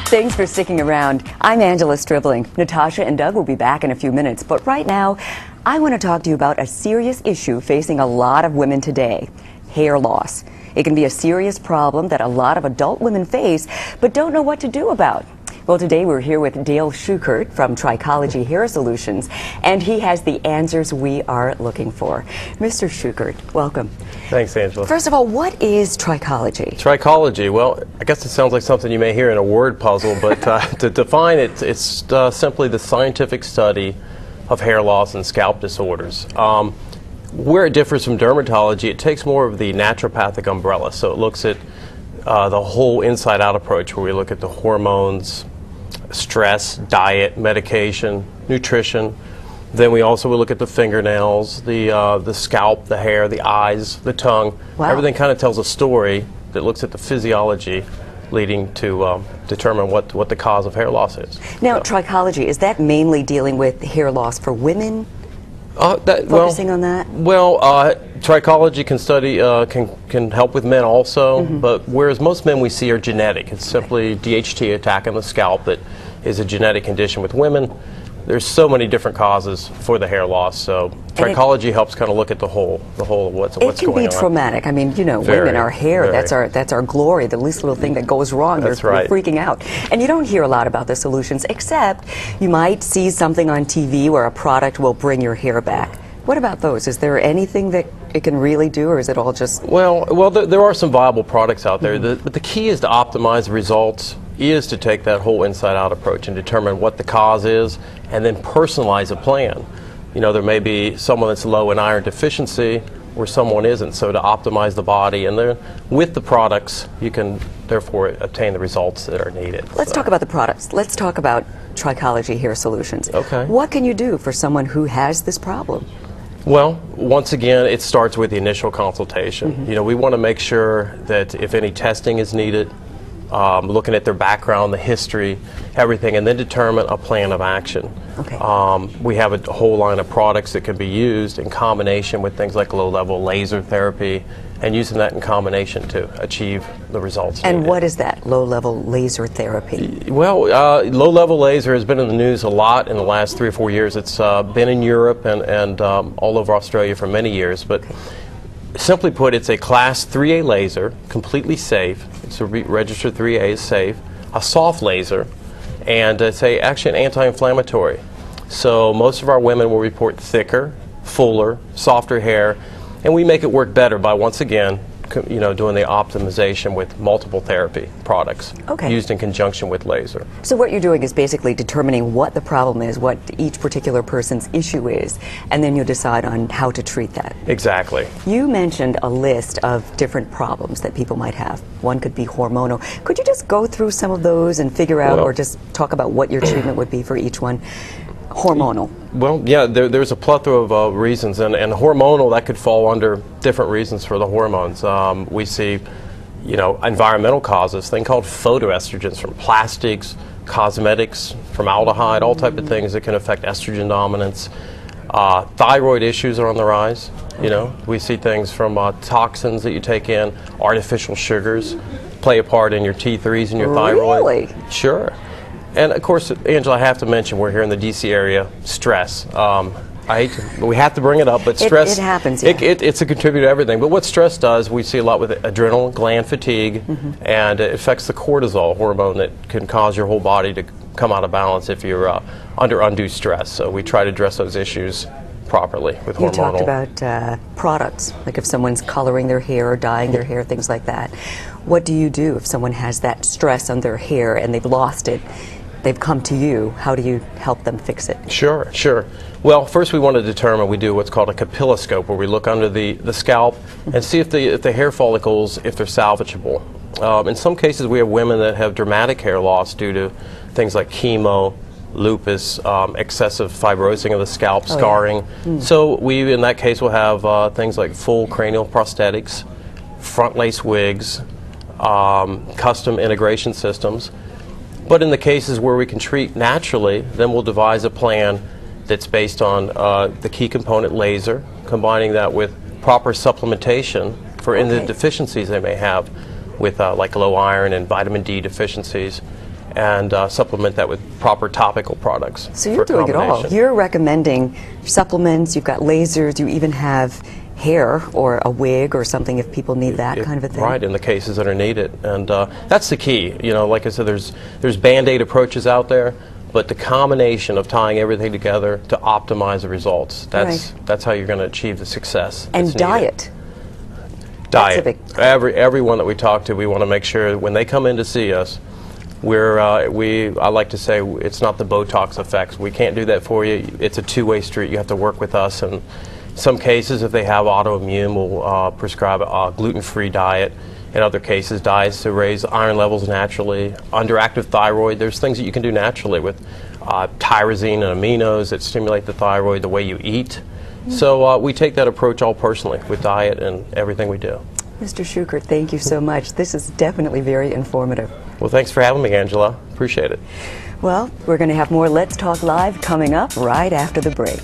Thanks for sticking around. I'm Angela Stribling. Natasha and Doug will be back in a few minutes, but right now, I want to talk to you about a serious issue facing a lot of women today: hair loss. It can be a serious problem that a lot of adult women face, but don't know what to do about. Well, today we're here with Dale Schuchert from Trichology Hair Solutions, and he has the answers we are looking for. Mr. Schuchert, welcome. Thanks, Angela. First of all, what is trichology? Trichology, well, I guess it sounds like something you may hear in a word puzzle, but to define it, it's simply the scientific study of hair loss and scalp disorders. Where it differs from dermatology, it takes more of the naturopathic umbrella, so it looks at the whole inside-out approach, where we look at the hormones, stress, diet, medication, nutrition. Then we also will look at the fingernails, the scalp, the hair, the eyes, the tongue. Wow. Everything kind of tells a story that looks at the physiology leading to determine what the cause of hair loss is. Now, trichology, is that mainly dealing with hair loss for women? Focusing on that? Well, trichology can study, can help with men also, but whereas most men we see are genetic, it's simply DHT attacking the scalp that is a genetic condition with women. There's so many different causes for the hair loss, so trichology helps kind of look at the whole of what's going on. It can be traumatic. I mean, you know, women, our hair, that's our glory. The least little thing that goes wrong, we're freaking out. And you don't hear a lot about the solutions, except you might see something on TV where a product will bring your hair back. What about those? Is there anything that it can really do, or is it all just... Well, there are some viable products out there, but the key is to optimize the results, is to take that whole inside-out approach and determine what the cause is, and then personalize a plan. You know, there may be someone that's low in iron deficiency or someone isn't, so to optimize the body, and then with the products you can therefore obtain the results that are needed. Let's talk about the products. Let's talk about Trichology Hair Solutions. Okay. What can you do for someone who has this problem? Well, once again, it starts with the initial consultation. You know, we want to make sure that if any testing is needed, looking at their background, the history, everything, and then determine a plan of action. Okay. We have a whole line of products that can be used in combination with things like low-level laser therapy, and using that in combination to achieve the results And needed. what is that, low-level laser therapy? Well, low-level laser has been in the news a lot in the last 3 or 4 years. It's been in Europe and all over Australia for many years, but simply put, it's a Class 3A laser, completely safe. It's a registered 3A, is safe. A soft laser, and it's actually an anti-inflammatory. So most of our women will report thicker, fuller, softer hair, and we make it work better by, once again, you know, doing the optimization with multiple therapy products used in conjunction with laser. So what you're doing is basically determining what the problem is, what each particular person's issue is, and then you decide on how to treat that. Exactly. You mentioned a list of different problems that people might have. One could be hormonal. Could you just go through some of those and figure out, or just talk about what your treatment would be for each one? Hormonal. Well, yeah, there's a plethora of reasons, and hormonal, that could fall under different reasons for the hormones. We see, you know, environmental causes, thing called photoestrogens from plastics, cosmetics, formaldehyde, all type of things that can affect estrogen dominance. Thyroid issues are on the rise. You know, we see things from toxins that you take in, artificial sugars play a part in your T3s and your thyroid. Really? Sure. And of course, Angela, I have to mention we're here in the DC area. Stress. We have to bring it up, but stress. It happens. Yeah. It's a contributor to everything. But what stress does, we see a lot with adrenal gland fatigue, and it affects the cortisol hormone that can cause your whole body to come out of balance if you're under undue stress. So we try to address those issues properly with hormonal. You talked about products, like if someone's coloring their hair or dyeing their hair, things like that. What do you do if someone has that stress on their hair and they've lost it? They've come to you. How do you help them fix it? Sure. Well, first we want to determine, we do what's called a capilloscope, where we look under the scalp and see if the hair follicles, if they're salvageable. In some cases we have women that have dramatic hair loss due to things like chemo, lupus, excessive fibrosing of the scalp, scarring. So we, in that case, will have things like full cranial prosthetics, front lace wigs, custom integration systems. But in the cases where we can treat naturally, then we'll devise a plan that's based on the key component laser, combining that with proper supplementation for any deficiencies they may have with like low iron and vitamin D deficiencies. and supplement that with proper topical products. So you're doing it all. You're recommending supplements, you've got lasers, you even have hair or a wig or something if people need that kind of a thing. Right, in the cases that are needed. And that's the key. You know, like I said, there's Band-Aid approaches out there, but the combination of tying everything together to optimize the results, that's how you're going to achieve the success. And diet. Diet. Everyone that we talk to, we want to make sure that when they come in to see us, I like to say it's not the Botox effects. We can't do that for you. It's a two-way street. You have to work with us. And in some cases, if they have autoimmune, we'll prescribe a gluten-free diet. In other cases, diets to raise iron levels naturally. Underactive thyroid, there's things that you can do naturally with tyrosine and aminos that stimulate the thyroid, the way you eat. So we take that approach all personally with diet and everything we do. Mr. Schuchert, thank you so much. This is definitely very informative. Well, thanks for having me, Angela. Appreciate it. Well, we're going to have more Let's Talk Live coming up right after the break.